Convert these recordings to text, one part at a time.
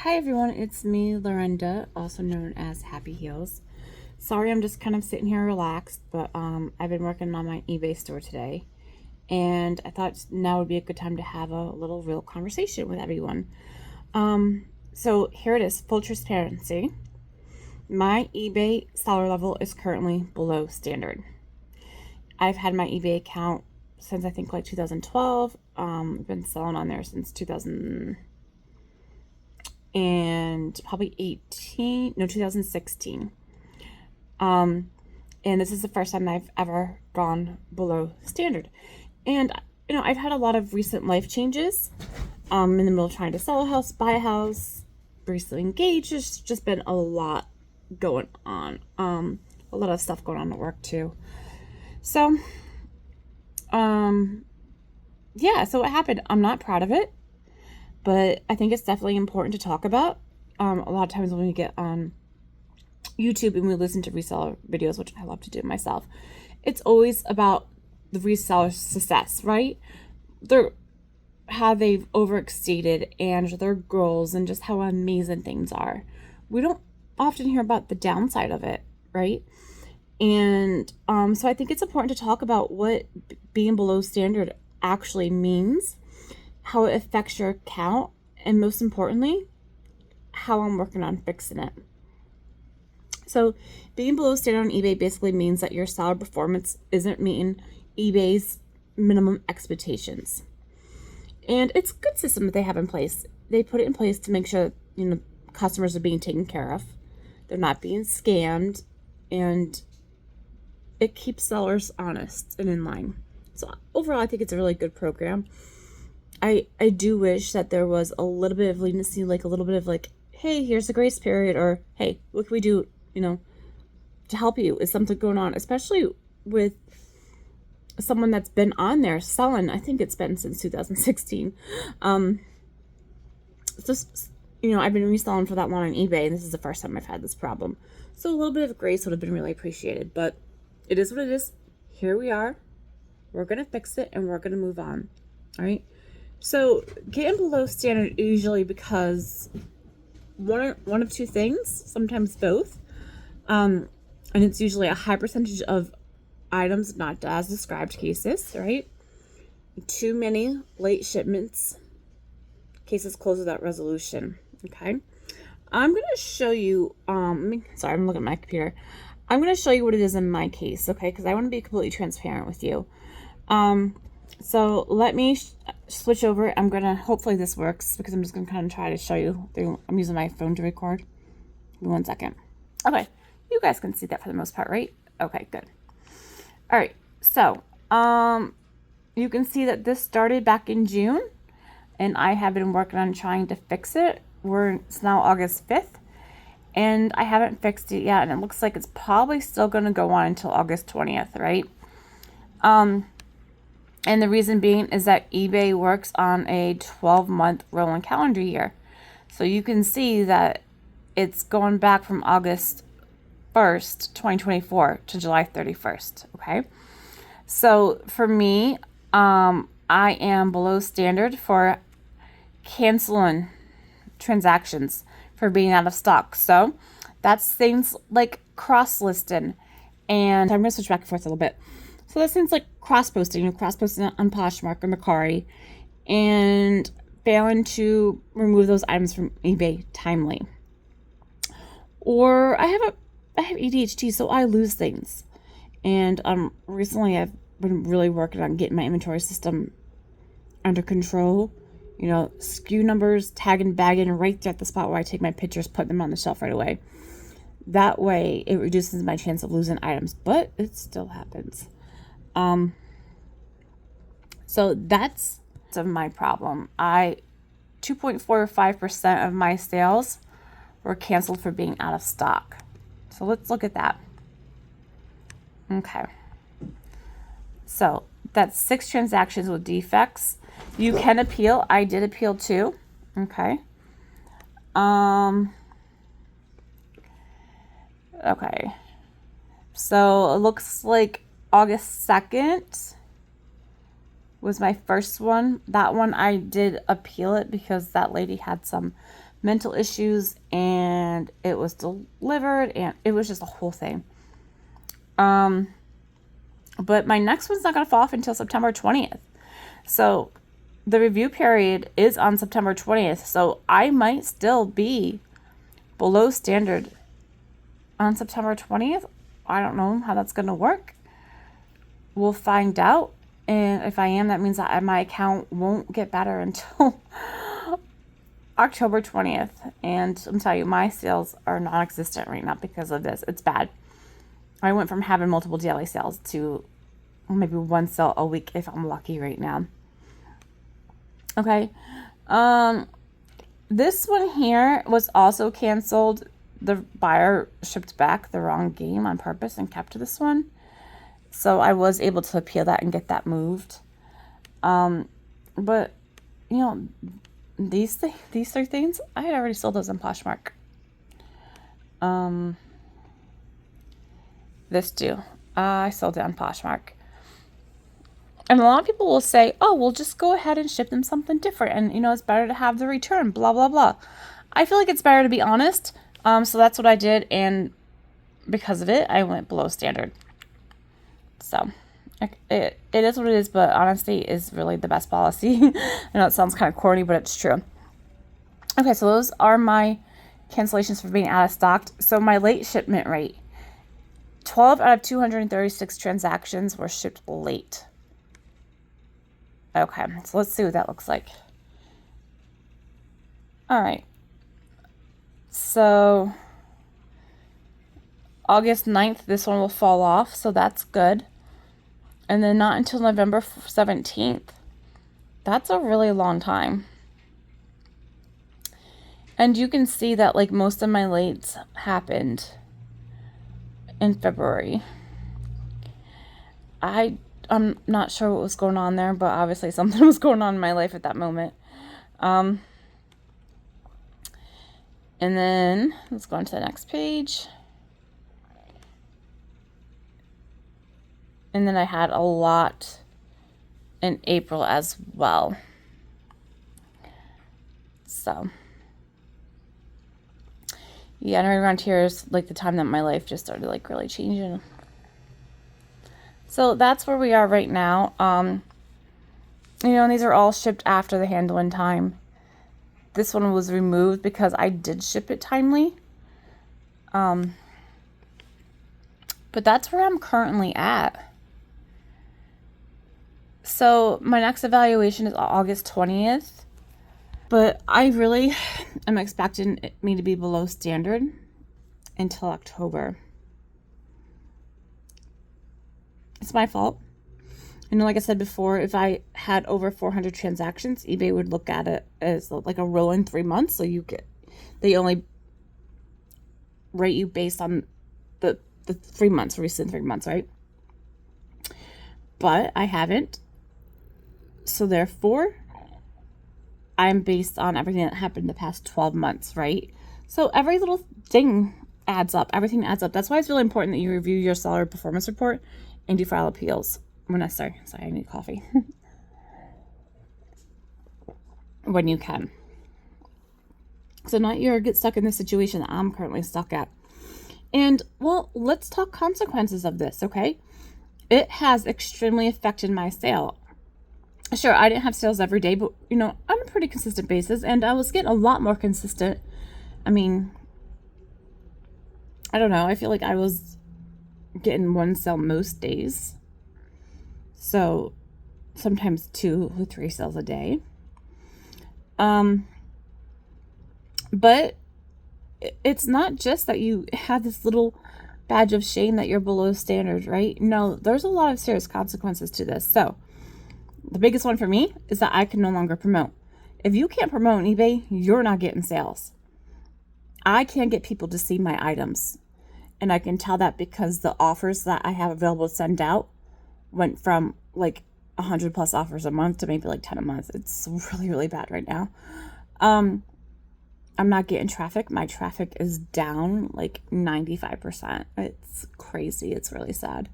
Hi everyone, it's me, Lorenda, also known as Happy Heels. Sorry, I'm just kind of sitting here relaxed, but I've been working on my eBay store today, and I thought now would be a good time to have a little real conversation with everyone. So here it is, full transparency. My eBay seller level is currently below standard. I've had my eBay account since I think like 2012. I've been selling on there since 2000 and probably 2016. And this is the first time I've ever gone below standard. And, I've had a lot of recent life changes. In the middle of trying to sell a house, buy a house, recently engaged. There's just been a lot going on. A lot of stuff going on at work too. So, yeah, so what happened? I'm not proud of it, but I think it's definitely important to talk about. A lot of times when we get on YouTube and we listen to reseller videos, which I love to do myself, it's always about the reseller's success, right? How they've overexceeded and their goals and just how amazing things are. We don't often hear about the downside of it, right? And so I think it's important to talk about what being below standard actually means, how it affects your account, and most importantly, how I'm working on fixing it. So being below standard on eBay basically means that your seller performance isn't meeting eBay's minimum expectations. And it's a good system that they have in place. They put it in place to make sure that, customers are being taken care of. They're not being scammed, and it keeps sellers honest and in line. So overall, I think it's a really good program. I do wish that there was a little bit of leniency, like a little bit of like, hey, here's a grace period, or hey, what can we do, to help you? Is something going on? Especially with someone that's been on there selling, I think it's been since 2016. I've been reselling for that long on eBay, and this is the first time I've had this problem. So a little bit of grace would have been really appreciated, but it is what it is. Here we are. We're going to fix it, and we're going to move on. All right. So getting below standard usually because one of two things, sometimes both. And it's usually a high percentage of items not as described cases, right? Too many late shipments, cases closed without resolution. Okay. I'm going to show you, sorry, I'm looking at my computer. I'm going to show you what it is in my case, okay? Because I want to be completely transparent with you. So let me switch over. I'm going to, hopefully this works, because I'm just going to kind of try to show you. I'm using my phone to record. Give me 1 second. Okay. You guys can see that for the most part, right? Okay, good. All right. So, you can see that this started back in June, and I have been working on trying to fix it. It's now August 5th, and I haven't fixed it yet, and it looks like it's probably still going to go on until August 20th, right? And the reason being is that eBay works on a 12-month rolling calendar year. So you can see that it's going back from August 1st, 2024 to July 31st, okay? So for me, I am below standard for canceling transactions for being out of stock. So that's things like cross-listing, and I'm going to switch back and forth a little bit. So that's things like cross-posting on Poshmark or Mercari, and failing to remove those items from eBay timely. Or I have ADHD, so I lose things. And recently I've been really working on getting my inventory system under control. SKU numbers, tagging, bagging right there at the spot where I take my pictures, put them on the shelf right away. That way it reduces my chance of losing items, but it still happens. So that's my problem. 2.45% of my sales were canceled for being out of stock. So let's look at that. Okay. So that's 6 transactions with defects. You can appeal. I did appeal too. Okay. Okay. So it looks like August 2nd was my first one. That one I did appeal it because that lady had some mental issues, and it was delivered, and it was just a whole thing. But my next one's not going to fall off until September 20th. So the review period is on September 20th. So I might still be below standard on September 20th. I don't know how that's going to work. We'll find out. And if I am, that means that my account won't get better until October 20th. And I'm telling you, my sales are non-existent right now because of this. It's bad. I went from having multiple daily sales to maybe one sale a week if I'm lucky right now. Okay. This one here was also canceled. The buyer shipped back the wrong game on purpose and kept this one. So I was able to appeal that and get that moved. But, you know, these three things, I had already sold those on Poshmark. This too. I sold it on Poshmark. And a lot of people will say, oh, we'll just go ahead and ship them something different. And, you know, it's better to have the return, blah, blah, blah. I feel like it's better to be honest. So that's what I did. And because of it, I went below standard. So it is what it is. But honesty is really the best policy. I know it sounds kind of corny, but it's true. Okay, so those are my cancellations for being out of stock. So my late shipment rate. 12 out of 236 transactions were shipped late. Okay, so let's see what that looks like. All right. So August 9th, this one will fall off, so that's good. And then not until November 17th. That's a really long time. And you can see that like most of my lates happened in February. I'm not sure what was going on there, but obviously something was going on in my life at that moment. And then let's go on to the next page. And then I had a lot in April as well. So yeah, and right around here is like the time that my life just started like really changing. So that's where we are right now. You know, and these are all shipped after the handling time. This one was removed because I did ship it timely. But that's where I'm currently at. So my next evaluation is August 20th. But I really am expecting me to be below standard until October. It's my fault. You know, like I said before, if I had over 400 transactions, eBay would look at it as like a rolling 3 months. So they only rate you based on the 3 months, recent 3 months, right? But I haven't. So therefore, I'm based on everything that happened in the past 12 months, right? So every little thing adds up. Everything adds up. That's why it's really important that you review your seller performance report and do file appeals when necessary. Sorry, I need coffee. When you can. So not you get stuck in the situation that I'm currently stuck at. And, well, let's talk consequences of this, okay? It has extremely affected my sale. Sure, I didn't have sales every day, but, you know, on a pretty consistent basis, and I was getting a lot more consistent. I mean, I don't know. I feel like I was getting one sale most days. So sometimes 2 or 3 sales a day. But it's not just that you have this little badge of shame that you're below standard, right? No, there's a lot of serious consequences to this. So the biggest one for me is that I can no longer promote. If you can't promote on eBay, you're not getting sales. I can't get people to see my items. And I can tell that because the offers that I have available to send out went from like 100 plus offers a month to maybe like 10 a month. It's really, really bad right now. I'm not getting traffic. My traffic is down like 95%. It's crazy. It's really sad.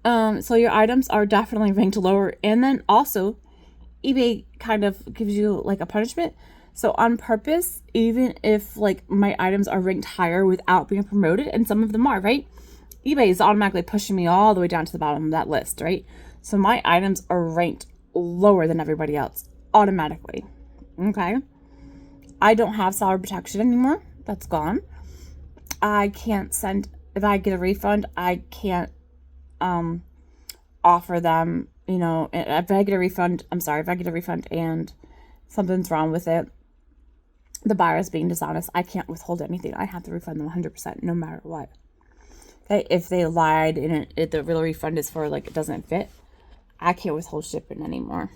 So your items are definitely ranked lower. And then also eBay kind of gives you like a punishment. So on purpose, even if like my items are ranked higher without being promoted, and some of them are, right? eBay is automatically pushing me all the way down to the bottom of that list, right? So my items are ranked lower than everybody else automatically. Okay. I don't have seller protection anymore. That's gone. I can't send, if I get a refund, I can't offer them, if I get a refund, if I get a refund and something's wrong with it, the buyer is being dishonest, I can't withhold anything. I have to refund them 100% no matter what. Okay, if they lied and the real refund is for like it doesn't fit, I can't withhold shipping anymore.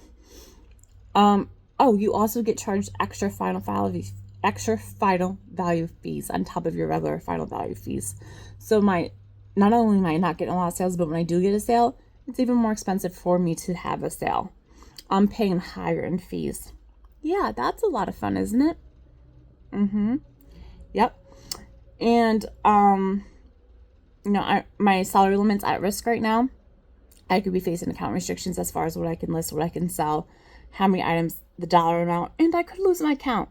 You also get charged extra final value fees on top of your regular final value fees. So not only am I not getting a lot of sales, but when I do get a sale, it's even more expensive for me to have a sale. I'm paying higher in fees. Yeah, that's a lot of fun, isn't it? Yep. And my salary limit's at risk right now. I could be facing account restrictions as far as what I can list, what I can sell, how many items, the dollar amount, and I could lose my account,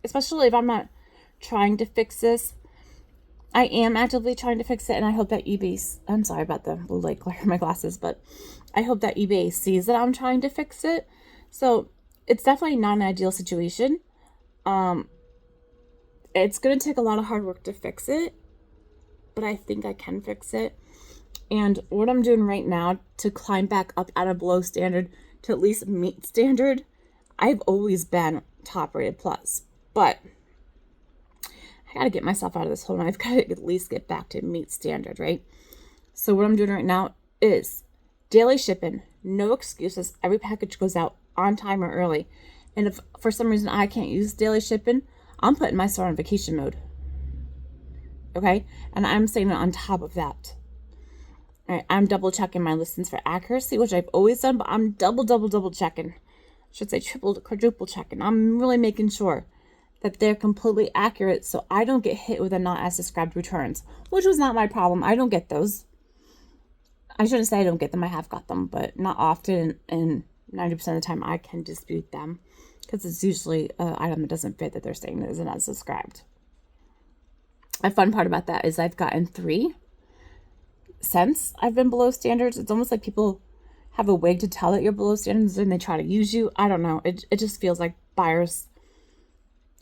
especially if I'm not trying to fix this. I am actively trying to fix it, and I hope that I'm sorry about the blue light glare in my glasses, but I hope that eBay sees that I'm trying to fix it. So it's definitely not an ideal situation. It's going to take a lot of hard work to fix it, but I think I can fix it. And what I'm doing right now to climb back up out of below standard to at least meet standard, I've always been top rated plus, but I got to get myself out of this hole, and I've got to at least get back to meet standard, right? So what I'm doing right now is daily shipping, no excuses. Every package goes out on time or early. And if for some reason I can't use daily shipping, I'm putting my store on vacation mode. Okay? And I'm staying on top of that. All right, I'm double checking my listings for accuracy, which I've always done, but I'm double checking. I should say quadruple checking. I'm really making sure that they're completely accurate so I don't get hit with a not as described returns, which was not my problem. I don't get those. I shouldn't say I don't get them. I have got them, but not often, and 90% of the time I can dispute them because it's usually an item that doesn't fit that they're saying isn't as described. A fun part about that is I've gotten 3 since I've been below standards. It's almost like people have a way to tell that you're below standards and they try to use you. I don't know. It just feels like buyers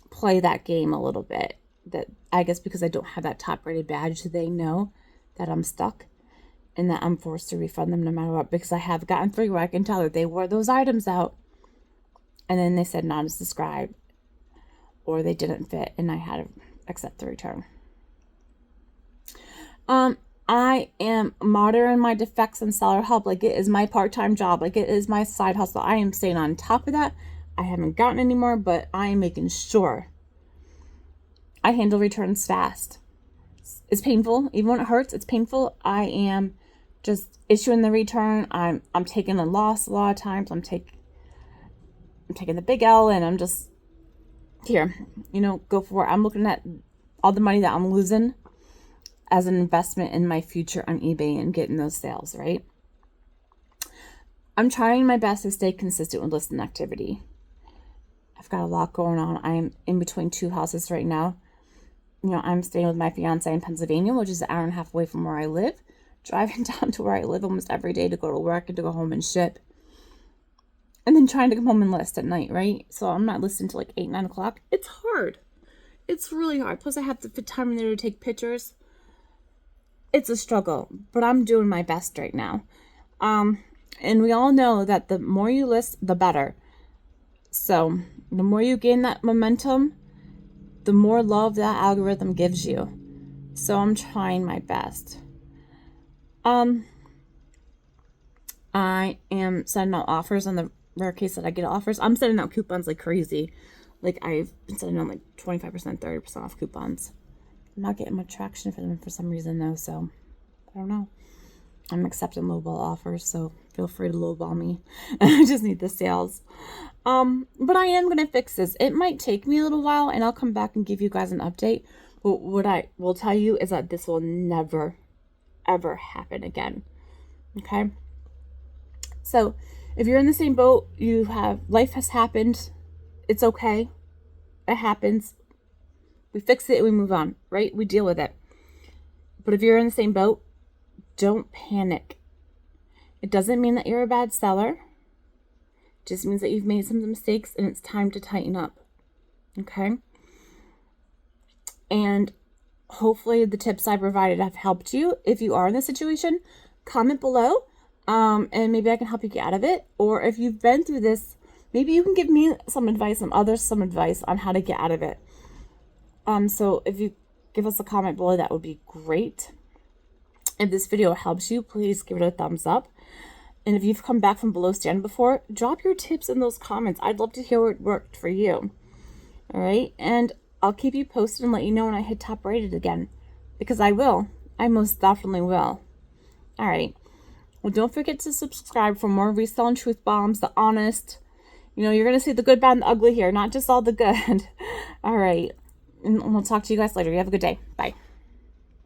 play that game a little bit. That I guess because I don't have that top rated badge, they know that I'm stuck and that I'm forced to refund them no matter what, because I have gotten 3 where I can tell that they wore those items out and then they said not as described or they didn't fit and I had to accept the return. I am monitoring my defects and seller help like it is my part-time job, like it is my side hustle. I am staying on top of that. I haven't gotten any more, but I am making sure I handle returns fast. It's painful. Even when it hurts, it's painful. I am just issuing the return. I'm taking a loss a lot of times. I'm taking the big L and I'm just here, go for it. I'm looking at all the money that I'm losing as an investment in my future on eBay and getting those sales, right? I'm trying my best to stay consistent with listing activity. I've got a lot going on. I'm in between 2 houses right now. I'm staying with my fiance in Pennsylvania, which is an hour and a half away from where I live, driving down to where I live almost every day to go to work and to go home and ship. And then trying to come home and list at night, right? So I'm not listing till like 8, 9 o'clock. It's hard. It's really hard. Plus I have to fit time in there to take pictures. It's a struggle, but I'm doing my best right now. And we all know that the more you list, the better. So the more you gain that momentum, the more love that algorithm gives you. So I'm trying my best. I am sending out offers on the rare case that I get offers. I'm sending out coupons like crazy. Like I've been sending out like 25%, 30% off coupons. I'm not getting much traction for them for some reason though, so I don't know. I'm accepting lowball offers, so feel free to lowball me. I just need the sales. But I am going to fix this. It might take me a little while, and I'll come back and give you guys an update. But what I will tell you is that this will never, ever happen again. Okay? So, if you're in the same boat, life has happened. It's okay. It happens. We fix it and we move on, right? We deal with it. But if you're in the same boat, don't panic. It doesn't mean that you're a bad seller. It just means that you've made some mistakes and it's time to tighten up. Okay? And hopefully the tips I provided have helped you. If you are in this situation, comment below, and maybe I can help you get out of it. Or if you've been through this, maybe you can give me some advice, some advice on how to get out of it. So if you give us a comment below, that would be great. If this video helps you, please give it a thumbs up. And if you've come back from below stand before, drop your tips in those comments. I'd love to hear what worked for you. All right. And I'll keep you posted and let you know when I hit top rated again, because I will. I most definitely will. All right. Well, don't forget to subscribe for more reselling truth bombs, the honest. You're going to see the good, bad, and the ugly here, not just all the good. All right. And we'll talk to you guys later. You have a good day. Bye.